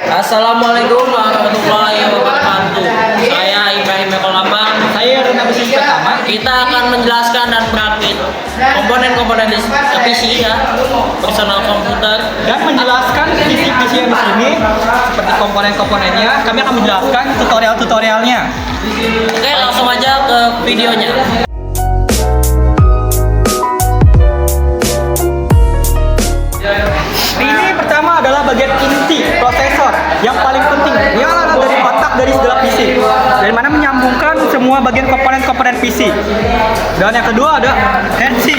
Assalamualaikum warahmatullahi wabarakatuh. Saya Ibrahim Eko Lambang. Saya Rena Bisnis Pertama. Kita akan menjelaskan dan merakit komponen-komponen di PC ya, personal komputer. Dan menjelaskan PC yang di sini seperti komponen-komponennya. Kami akan menjelaskan tutorial-tutorialnya. Oke, langsung aja ke videonya. Ini pertama adalah bagian inti prosesor yang paling penting. Dia adalah dari otak dari segala PC. Dari mana menyambungkan semua bagian komponen-komponen PC. Dan yang kedua ada heatsink.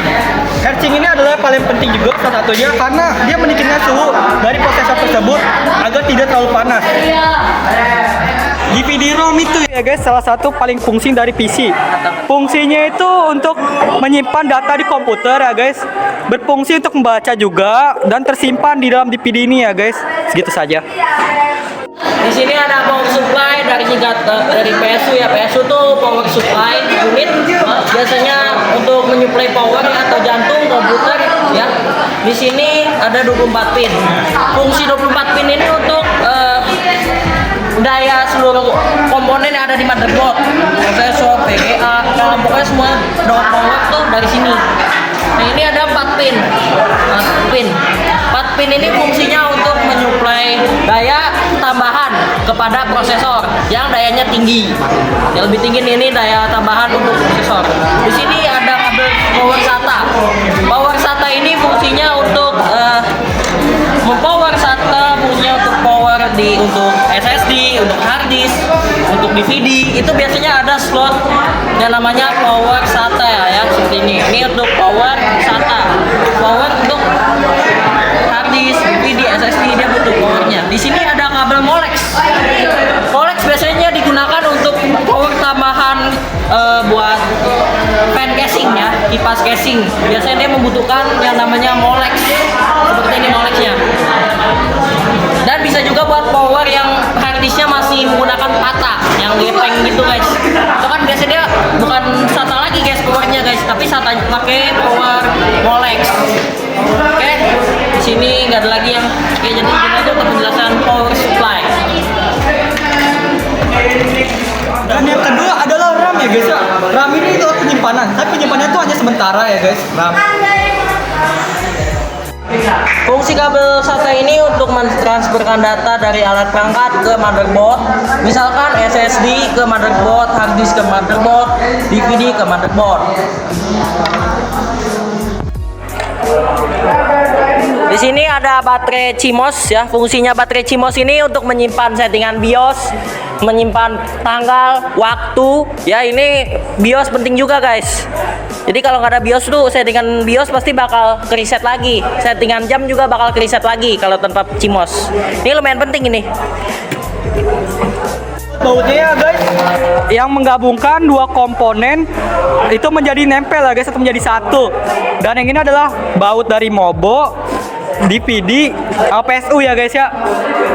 Heatsink ini adalah yang paling penting juga salah satunya karena dia mendinginkan suhu dari prosesor tersebut agar tidak terlalu panas. DVD-ROM itu ya guys, salah satu paling fungsi dari PC. Fungsinya itu untuk menyimpan data di komputer ya guys. Berfungsi untuk membaca juga dan tersimpan di dalam DVD ini ya guys. Segitu saja. Di sini ada power supply dari dari PSU ya. PSU tuh power supply unit, biasanya untuk menyuplai power atau jantung komputer ya. Di sini ada 24 pin. Fungsi 24 pin ini untuk daya seluruh komponen yang ada di motherboard, prosesor, VGA, pokoknya semua power tuh dari sini. Nah, ini ada 4 pin. 4 pin ini fungsinya untuk menyuplai daya tambahan kepada prosesor yang dayanya tinggi. Yang lebih tinggi ini daya tambahan untuk prosesor. Di sini ada kabel power SATA. Power SATA ini fungsinya untuk mempower SATA, fungsinya untuk power untuk SSD, untuk hard disk, untuk DVD. Itu biasanya ada slot yang namanya power SATA ya, seperti ini. Ini untuk power SATA. Power untuk hard disk, DVD, SSD dia butuh powernya. Di sini ada kabel Molex. Molex biasanya digunakan untuk power tambahan buat fan casing ya, kipas casing. Biasanya dia membutuhkan yang namanya Molex. Seperti ini Molexnya. Dan bisa juga buat power yang harddisknya masih menggunakan PATA yang gepeng gitu guys. Itu kan biasanya dia bukan SATA lagi guys powernya guys, tapi SATA pakai power Molex. Oke, di sini nggak ada lagi yang kayak jadi itu untuk penjelasan power supply. Dan yang kedua adalah RAM ya guys ya. RAM ini itu penyimpanan, tapi penyimpanannya itu hanya sementara ya guys. RAM. Fungsi kabel SATA ini untuk mentransferkan data dari alat perangkat ke motherboard, misalkan SSD ke motherboard, hard disk ke motherboard, DVD ke motherboard. Di sini ada baterai CMOS ya. Fungsinya baterai CMOS ini untuk menyimpan settingan BIOS, menyimpan tanggal, waktu. Ya, ini BIOS penting juga guys. Jadi kalau nggak ada BIOS tuh, settingan BIOS pasti bakal ke-reset lagi. Settingan jam juga bakal ke-reset lagi kalau tanpa CMOS. Ini lumayan penting ini. Bautnya ya guys, yang menggabungkan dua komponen itu menjadi nempel ya guys, atau menjadi satu. Dan yang ini adalah baut dari Mobo, DVD, PSU ya guys ya.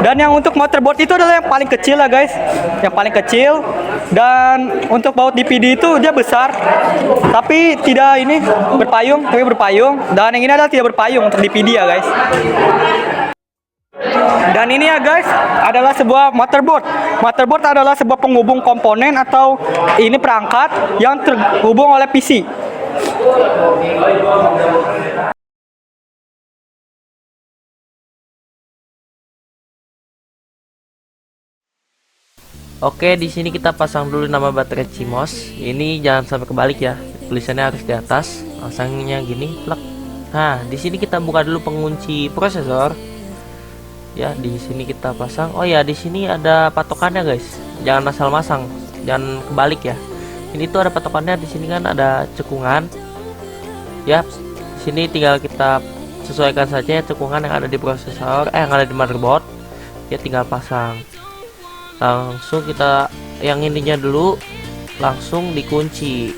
Dan yang untuk motherboard itu adalah yang paling kecil ya guys, yang paling kecil. Dan untuk baut DVD itu dia besar, tapi tidak ini berpayung, tapi berpayung. Dan yang ini adalah tidak berpayung untuk DVD ya guys. Dan ini ya guys adalah sebuah motherboard. Motherboard adalah sebuah penghubung komponen atau ini perangkat yang terhubung oleh PC. Oke, di sini kita pasang dulu nama baterai CMOS. Ini jangan sampai kebalik ya. Tulisannya harus di atas. Pasangnya gini, plek. Nah, di sini kita buka dulu pengunci prosesor. Ya, di sini kita pasang. Oh ya, di sini ada patokannya guys. Jangan asal masang, jangan kebalik ya. Ini tuh ada patokannya. Di sini kan ada cekungan. Ya, di sini tinggal kita sesuaikan saja cekungan yang ada di prosesor, yang ada di motherboard. Ya, tinggal pasang. Langsung kita yang ininya dulu langsung dikunci.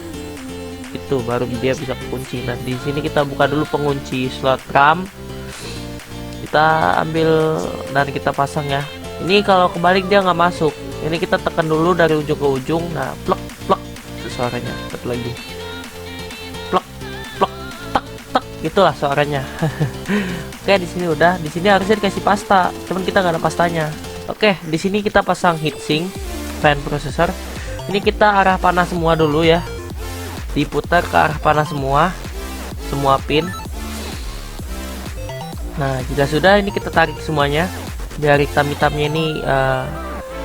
Itu baru dia bisa kunci. Nah, di sini kita buka dulu pengunci slot RAM. Kita ambil dan kita pasang ya. Ini kalau kebalik dia nggak masuk. Ini kita tekan dulu dari ujung ke ujung. Nah, plek plek itu suaranya. Satu lagi. Plek plek tak tak gitulah suaranya. Oke, di sini udah. Di sini harusnya dikasih pasta, cuman kita nggak ada pastanya. Oke, di sini kita pasang heatsink fan processor. Ini kita arah panah semua dulu ya, diputar ke arah panah semua pin. Nah, jika sudah, ini kita tarik semuanya biar hitam-hitamnya ini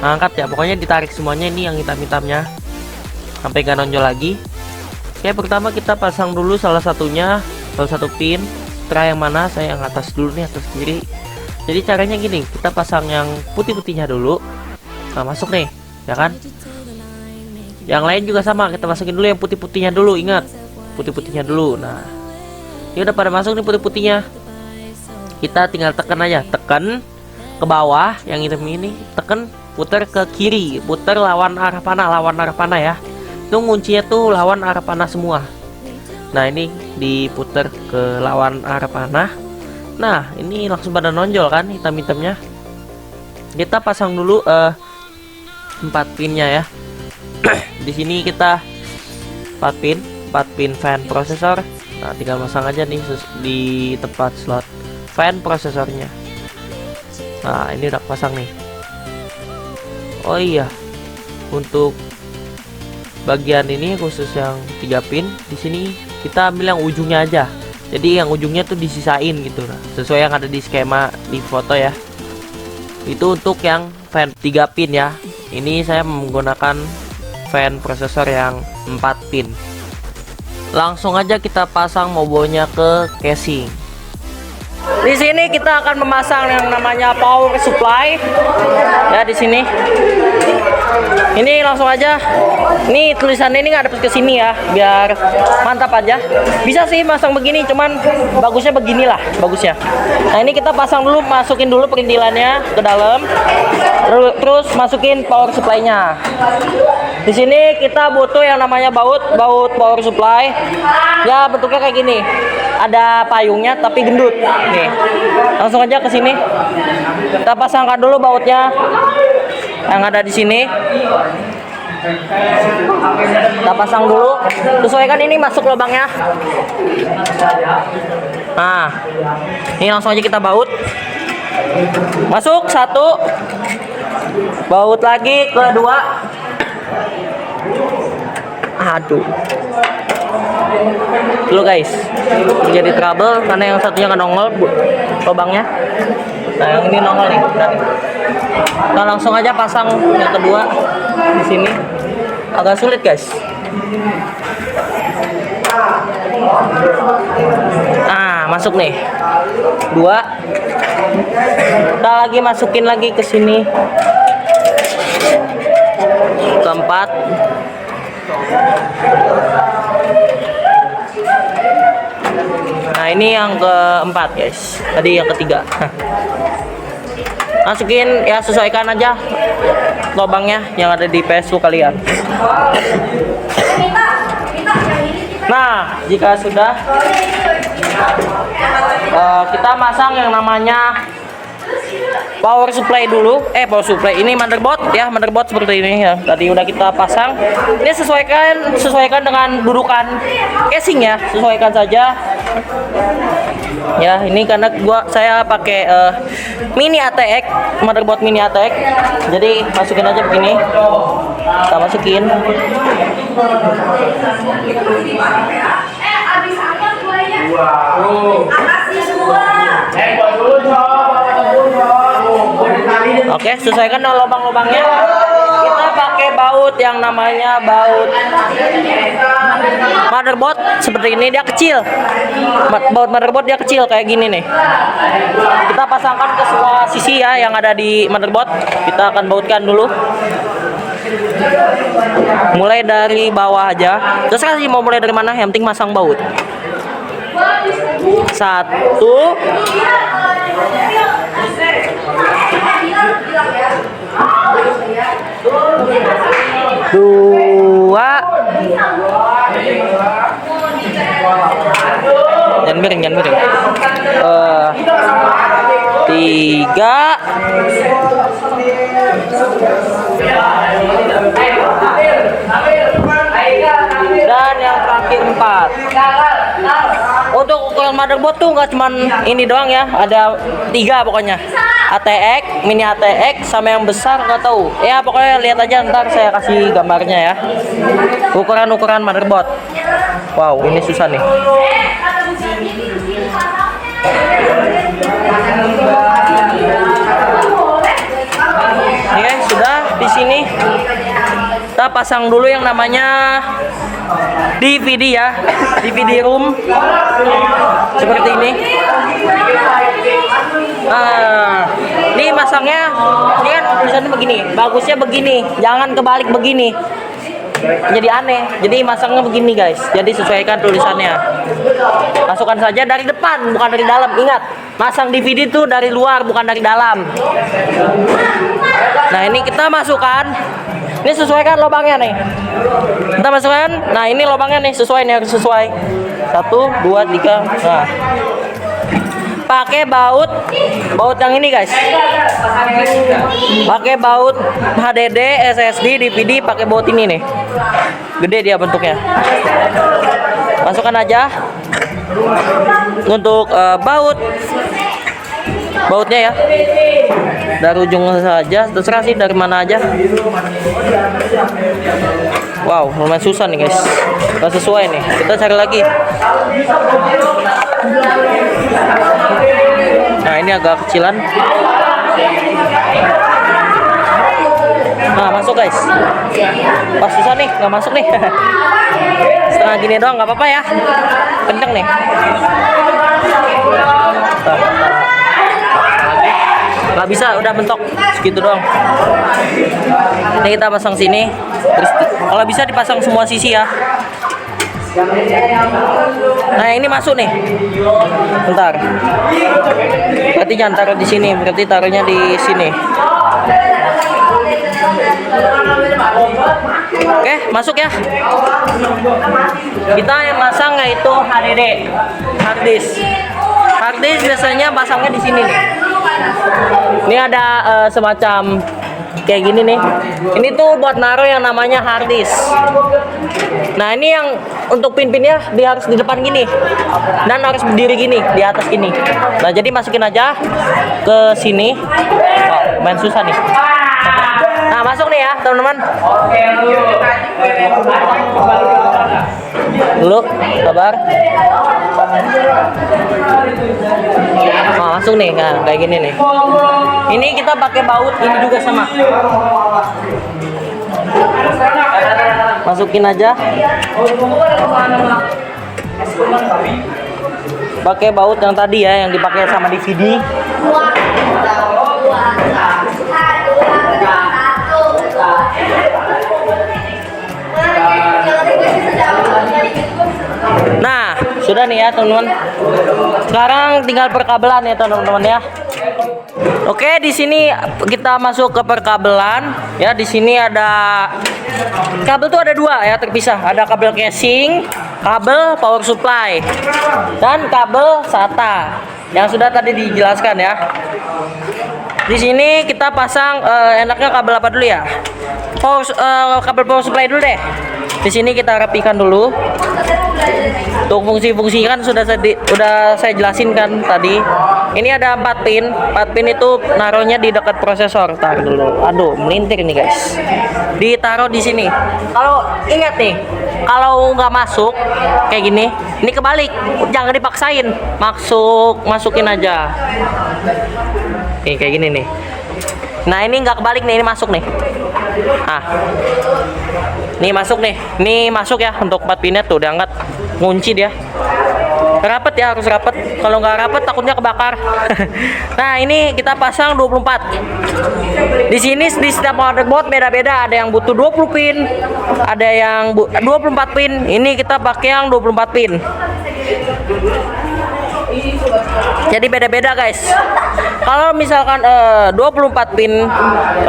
angkat ya. Pokoknya ditarik semuanya ini yang hitam-hitamnya sampai gak nonjol lagi. Oke, pertama kita pasang dulu salah satu pin. Setelah yang mana, saya yang atas dulu nih, atas kiri. Jadi caranya gini, kita pasang yang putih-putihnya dulu. Nah, masuk nih, ya kan? Yang lain juga sama, kita masukin dulu yang putih-putihnya dulu. Ingat, putih-putihnya dulu. Nah, ini udah pada masuk nih putih-putihnya. Kita tinggal tekan aja, tekan ke bawah yang hitam ini, tekan, putar ke kiri, putar lawan arah panah ya. Itu kuncinya tuh lawan arah panah semua. Nah, ini diputar ke lawan arah panah. Nah, ini langsung pada nonjol kan hitam-hitamnya. Kita pasang dulu 4 pinnya ya. Di sini kita 4 pin fan processor. Nah, tinggal pasang aja nih di tempat slot fan prosesornya. Nah, ini udah pasang nih. Oh iya, untuk bagian ini khusus yang 3 pin, di sini kita ambil yang ujungnya aja. Jadi yang ujungnya tuh disisain gitu, nah, sesuai yang ada di skema di foto ya. Itu untuk yang fan 3 pin ya. Ini saya menggunakan fan prosesor yang 4 pin. Langsung aja kita pasang mobonya ke casing. Di sini kita akan memasang yang namanya power supply ya. Di sini ini langsung aja, ini tulisannya ini nggak ada ke sini ya, biar mantap aja. Bisa sih masang begini, cuman bagusnya beginilah bagusnya. Nah, ini kita pasang dulu, masukin dulu perintilannya ke dalam, terus masukin power supply-nya. Di sini kita butuh yang namanya baut power supply ya, bentuknya kayak gini, ada payungnya tapi gendut nih. Langsung aja ke sini, kita pasangkan dulu bautnya yang ada di sini. Kita pasang dulu, sesuaikan ini masuk lubangnya. Nah, ini langsung aja kita baut, masuk 1, baut lagi ke 2. Aduh, dulu guys, jadi trouble karena yang satunya nggak nongol lubangnya. Nah, yang ini nongol nih. Nah, langsung aja pasang yang kedua di sini. Agak sulit guys. Nah, masuk nih 2. Kita lagi masukin lagi ke sini, keempat. Nah, ini yang keempat guys, tadi yang ketiga. Masukin ya, sesuaikan aja lubangnya yang ada di PSU kalian. Nah, jika sudah, kita masang yang namanya power supply dulu. Power supply ini motherboard ya, motherboard seperti ini ya. Tadi udah kita pasang. Ini sesuaikan dengan dudukan casing ya, sesuaikan saja. Ya, ini karena saya pakai mini ATX, motherboard mini ATX. Jadi masukin aja begini. Kita masukin. Oke, sesuaikan dengan lubang-lubangnya. Kita pakai baut yang namanya baut motherboard seperti ini, dia kecil. Baut motherboard dia kecil kayak gini nih. Kita pasangkan ke semua sisi ya yang ada di motherboard. Kita akan bautkan dulu. Mulai dari bawah aja. Terus kan mau mulai dari mana? Yang penting masang baut. 1, 2, jangan miring. 3, dan yang terakhir 4. Untuk ukuran motherboard tuh nggak cuman ini doang ya, ada 3 pokoknya. ATX, mini ATX sama yang besar nggak tahu. Ya pokoknya lihat aja, ntar saya kasih gambarnya ya. Ukuran motherboard. Wow, ini susah nih. Oke, sudah di sini. Kita pasang dulu yang namanya DVD ya, DVD room seperti ini. Nah, ini masangnya, ini kan tulisannya begini, bagusnya begini, jangan kebalik begini. Jadi aneh, jadi masangnya begini guys. Jadi sesuaikan tulisannya. Masukkan saja dari depan, bukan dari dalam. Ingat, masang DVD itu dari luar, bukan dari dalam. Nah ini kita masukkan. Ini sesuaikan lubangnya nih. Kita masukkan. Nah ini lubangnya nih, sesuai nih, harus sesuai. 1, 2, 3. Nah, pakai baut yang ini guys. Pakai baut HDD, SSD, DVD, pakai baut ini nih. Gede dia bentuknya. Masukkan aja untuk bautnya ya. Dari ujung saja, terserah sih dari mana aja. Wow, lumayan susah nih guys. Gak sesuai nih. Kita cari lagi. Nah ini agak kecilan. Nah masuk guys. Pas susah nih, nggak masuk nih. Setengah gini doang, nggak apa-apa ya. Kenceng nih. Nggak bisa, udah mentok segitu doang. Ini kita pasang sini. Terus kalau bisa dipasang semua sisi ya. Nah ini masuk nih. Bentar. Berarti jangan taruh di sini, berarti taruhnya di sini. Oke, masuk ya. Kita yang pasang yaitu HDD, hard disk. Hard disk biasanya pasangnya di sini nih. Ini ada semacam kayak gini nih. Ini tuh buat naruh yang namanya hard disk. Nah ini yang untuk pin-pinnya dia harus di depan gini dan harus berdiri gini di atas gini. Nah jadi masukin aja ke sini. Wow, main susah nih. Nah masuk nih ya teman-teman. Dulu, sabar. Nah, masuk nih, nah, kayak gini nih. Ini kita pakai baut ini juga sama. Masukin aja. Pakai baut yang tadi ya, yang dipakai sama DVD. Nah, sudah nih ya teman-teman. Sekarang tinggal perkabelan ya teman-teman ya. Oke, di sini kita masuk ke perkabelan ya. Di sini ada kabel tuh ada dua ya, terpisah. Ada kabel casing, kabel power supply, dan kabel SATA yang sudah tadi dijelaskan ya. Di sini kita pasang enaknya kabel apa dulu ya? Kabel power supply dulu deh. Di sini kita rapikan dulu. Untuk fungsi-fungsi kan sudah saya jelasin kan tadi. Ini ada 4 pin. 4 pin itu naruhnya di dekat prosesor. Tar dulu. Aduh, melintir nih guys. Ditaruh di sini. Kalau ingat nih, kalau nggak masuk kayak gini, ini kebalik. Jangan dipaksain. Masukin aja. Nih kayak gini nih. Nah ini nggak kebalik nih, ini masuk nih. Ah, ini masuk nih. Ini masuk ya untuk 4 pinnya tuh diangkat, ngunci dia. Rapet ya, harus rapet. Kalau nggak rapet takutnya kebakar. Nah ini kita pasang 24. Di sini di setiap motherboard beda-beda. Ada yang butuh 20 pin, ada yang 24 pin. Ini kita pakai yang 24 pin. Jadi beda-beda guys. Kalau misalkan 24 pin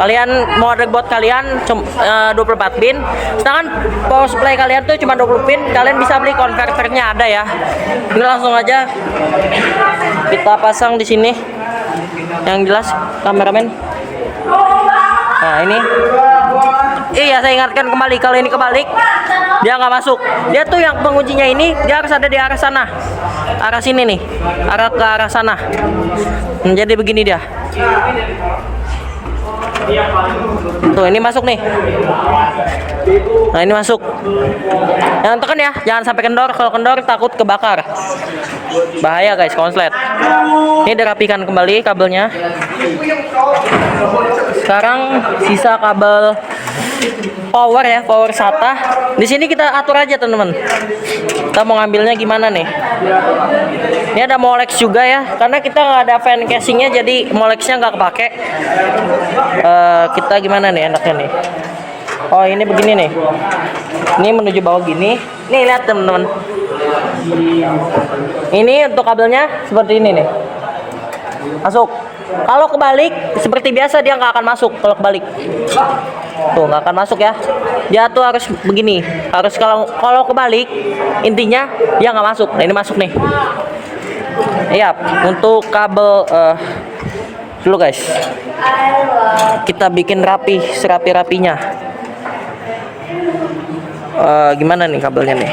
kalian motherboard kalian 24 pin, sedangkan power supply kalian tuh cuma 20 pin, kalian bisa beli konverternya ada ya. Ini langsung aja kita pasang di sini. Yang jelas kameramen. Nah, ini iya saya ingatkan kembali, kalau ini kebalik dia nggak masuk. Dia tuh yang penguncinya ini dia harus ada di arah sana, arah sini nih, arah ke arah sana. Jadi begini dia. Tuh ini masuk nih. Nah ini masuk. Jangan tekan ya, jangan sampai kendor. Kalau kendor takut kebakar. Bahaya guys, konslet. Ini dirapikan kembali kabelnya. Sekarang sisa kabel power ya, power SATA. Di sini kita atur aja teman-teman. Kita mau ngambilnya gimana nih? Ini ada Molex juga ya, karena kita nggak ada fan casingnya, jadi Molexnya nggak kepake. Kita gimana nih enaknya nih? Oh ini begini nih. Ini menuju bawah gini. Nih lihat teman-teman. Ini untuk kabelnya seperti ini nih. Masuk. Kalau kebalik seperti biasa dia nggak akan masuk kalau kebalik. Tuh nggak akan masuk ya. Dia tuh harus begini. Harus kalau kebalik intinya dia nggak masuk. Nah ini masuk nih. Iya. Untuk kabel dulu guys. Kita bikin rapi serapi-rapinya. Gimana nih kabelnya nih?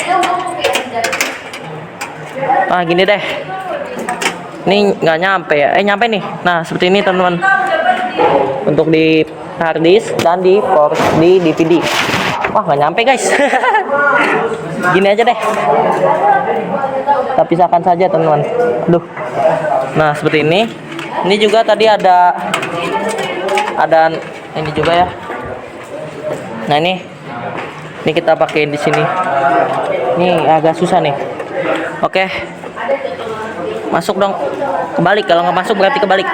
Gini deh. Ini nggak nyampe ya? Nyampe nih. Nah seperti ini teman-teman. Untuk di harddisk dan di DVD. Wah nggak nyampe guys. Gini aja deh. Kita pisahkan saja teman-teman. Aduh. Nah seperti ini. Ini juga tadi ada ini juga ya. Nah ini kita pakai di sini. Ini agak susah nih. Oke. Masuk dong. Kebalik, kalau nggak masuk berarti kebalik.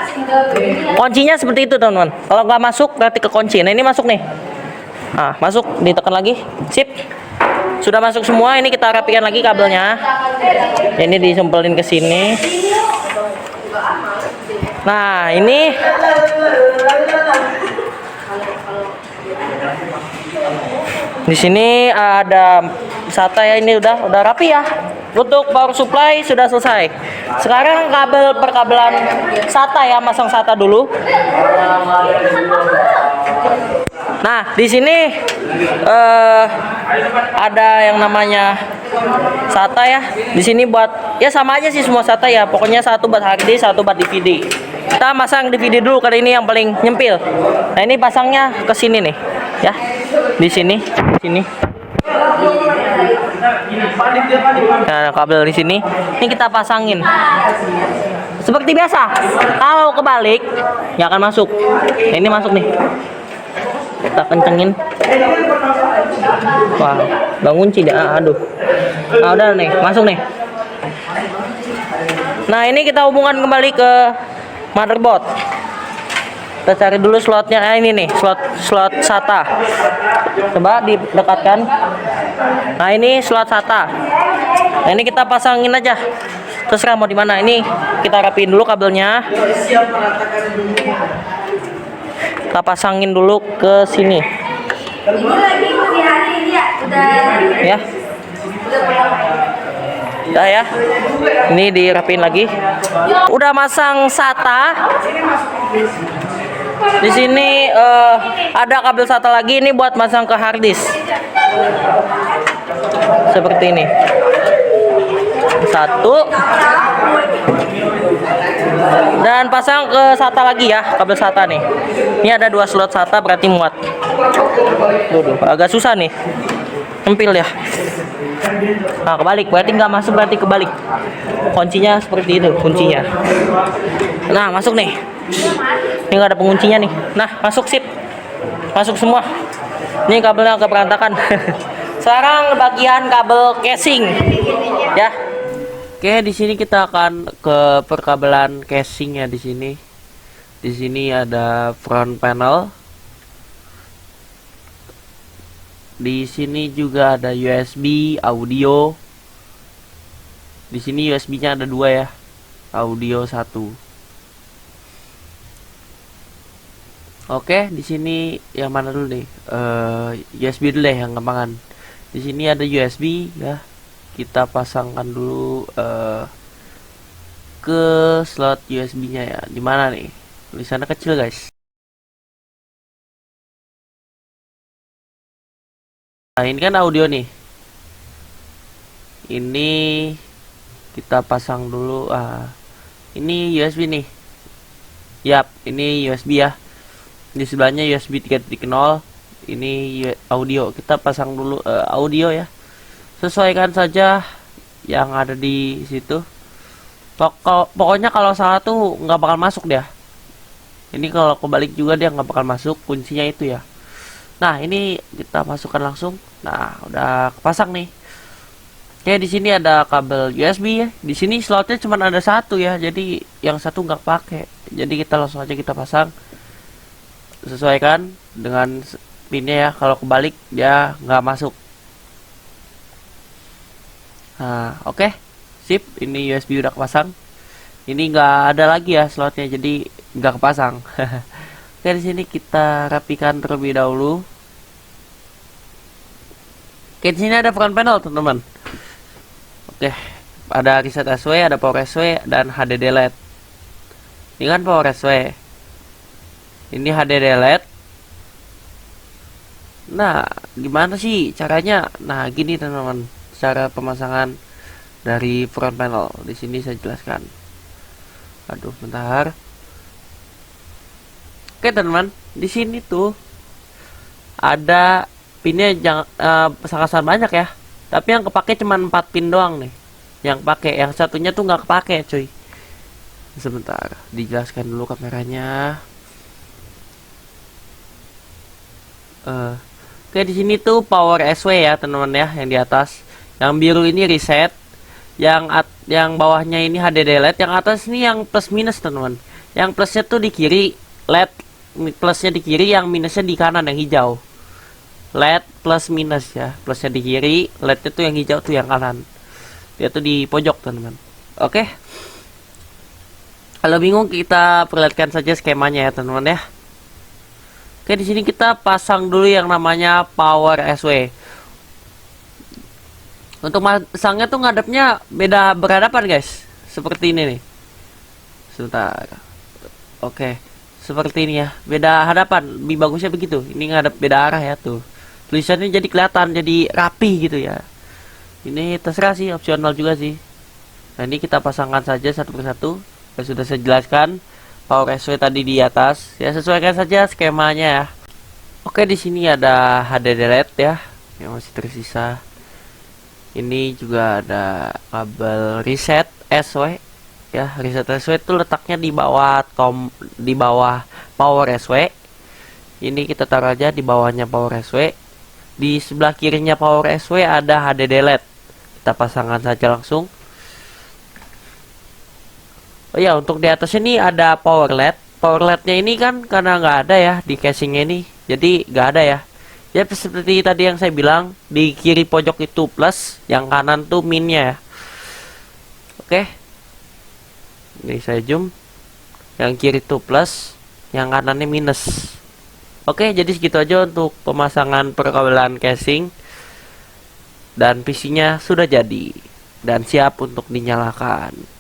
Kuncinya seperti itu teman-teman. Kalau nggak masuk berarti ke kunci. Nah ini masuk nih. Nah masuk, ditekan lagi. Sip. Sudah masuk semua. Ini kita rapikan lagi kabelnya. Ini disempelin ke sini. Nah ini di sini ada SATA ya, ini udah rapi ya. Untuk power supply sudah selesai. Sekarang kabel perkabelan SATA ya, masang SATA dulu. Nah, di sini ada yang namanya SATA ya. Di sini buat ya sama aja sih semua SATA ya. Pokoknya satu buat harddisk, satu buat DVD. Kita masang DVD dulu karena ini yang paling nyempil. Nah, ini pasangnya ke sini nih, ya. Di sini. Nah, kabel di sini. Ini kita pasangin. Seperti biasa. Kalau kebalik nggak akan masuk. Nah, ini masuk nih. Kita kencengin. Wah, nggak ngunci dah. Aduh. Nah, udah nih, masuk nih. Nah, ini kita hubungkan kembali ke motherboard. Kita cari dulu slotnya. Ini nih, slot SATA. Coba didekatkan. Nah, ini slot SATA. Nah, ini kita pasangin aja. Terserah mau di mana. Ini kita rapiin dulu kabelnya. Kita pasangin dulu ke sini. Ya. Udah ya. Ini dirapiin lagi. Udah masang SATA. Di sini ada kabel SATA lagi, ini buat masang ke harddisk. Seperti ini. Satu. Dan pasang ke SATA lagi ya, kabel SATA nih. Ini ada 2 slot SATA berarti muat. Tuh, agak susah nih. Empil ya. Nah, kebalik, berarti nggak masuk, berarti kebalik. Kuncinya seperti itu, kuncinya. Nah, masuk nih. Ini nggak ada penguncinya nih. Nah, masuk sip. Masuk semua. Ini kabelnya agak berantakan. Sekarang bagian kabel casing, ya. Oke, di sini kita akan ke perkabelan casing ya di sini. Di sini ada front panel. Di sini juga ada USB, audio. Di sini USB-nya ada 2 ya. Audio 1. Oke, di sini yang mana dulu nih? USB dulu deh yang gampangan. Di sini ada USB ya. Kita pasangkan dulu ke slot USB-nya ya. Di mana nih? Tulisannya kecil, guys. Nah, ini kan audio nih. Ini kita pasang dulu. Ini USB nih. Yap, ini USB ya. Di sebelahnya USB 3.0. Ini audio. Kita pasang dulu audio ya. Sesuaikan saja yang ada di situ. Pokoknya kalau salah tuh nggak bakal masuk dia. Ini kalau kebalik juga dia nggak bakal masuk. Kuncinya itu ya. Nah, ini kita masukkan langsung. Nah, udah kepasang nih. Oke, di sini ada kabel USB ya. Di sini slotnya cuma ada satu ya. Jadi yang satu nggak pakai. Jadi kita langsung aja kita pasang. Sesuaikan dengan pinnya ya. Kalau kebalik dia nggak masuk. Nah, oke. Sip, ini USB udah kepasang. Ini nggak ada lagi ya slotnya. Jadi nggak kepasang. Oke, di sini kita rapikan terlebih dahulu. Oke, di sini ada front panel, teman-teman. Oke, ada reset SW, ada power SW, dan HDD LED. Ini kan power SW. Ini HDD LED. Nah, gimana sih caranya? Nah, gini teman-teman, cara pemasangan dari front panel. Di sini saya jelaskan. Aduh, bentar. Oke teman-teman, di sini tuh ada pinnya sangat banyak ya. Tapi yang kepake cuma 4 pin doang nih. Yang pakai, yang satunya tuh nggak kepake, cuy. Sebentar, dijelaskan dulu kameranya. Oke, di sini tuh power SW ya teman-teman ya, yang di atas. Yang biru ini reset, yang bawahnya ini HDD LED, yang atas ini yang plus minus teman-teman. Yang plusnya tuh di kiri, LED plusnya di kiri, yang minusnya di kanan yang hijau. LED plus minus ya, plusnya di kiri, LED itu yang hijau tuh yang kanan. Dia tuh di pojok teman-teman. Oke. Kalau bingung kita perlihatkan saja skemanya ya teman-teman ya. Oke, di sini kita pasang dulu yang namanya power SW. Untuk pasangnya tuh ngadepnya beda berhadapan guys. Seperti ini nih. Sebentar. Oke. Seperti ini ya, beda hadapan. Lebih bagusnya begitu. Ini ngadep beda arah ya tuh. Tulisannya jadi kelihatan, jadi rapi gitu ya. Ini terserah sih, opsional juga sih. Nah, ini kita pasangkan saja satu persatu. Yang sudah saya jelaskan. Power SW tadi di atas. Ya, sesuaikan saja skemanya ya. Oke, di sini ada HDD LED ya, yang masih tersisa. Ini juga ada kabel reset SW. Ya, reset SW itu letaknya di bawah power SW. Ini kita taruh aja di bawahnya power SW. Di sebelah kirinya power SW ada HDD LED. Kita pasangkan saja langsung. Oh ya, untuk di atas ini ada power LED. Power LED-nya ini kan karena nggak ada ya di casingnya ini, jadi nggak ada ya. Ya seperti tadi yang saya bilang, di kiri pojok itu plus, yang kanan tuh minnya ya. Oke. Ini saya zoom. Yang kiri itu plus, yang kanannya minus. Oke, jadi segitu aja untuk pemasangan perkabelan casing. Dan PC-nya sudah jadi dan siap untuk dinyalakan.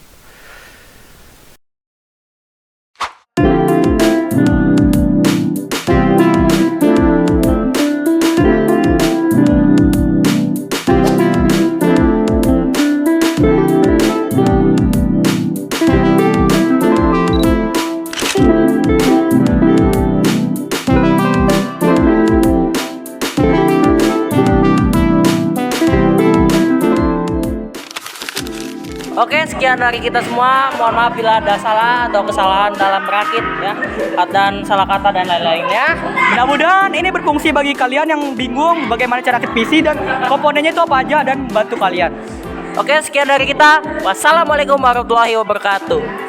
Oke, sekian dari kita semua. Mohon maaf bila ada salah atau kesalahan dalam merakit ya, dan salah kata dan lain-lainnya. Mudah-mudahan ini berfungsi bagi kalian yang bingung bagaimana cara rakit PC dan komponennya itu apa aja dan bantu kalian. Oke, sekian dari kita. Wassalamualaikum warahmatullahi wabarakatuh.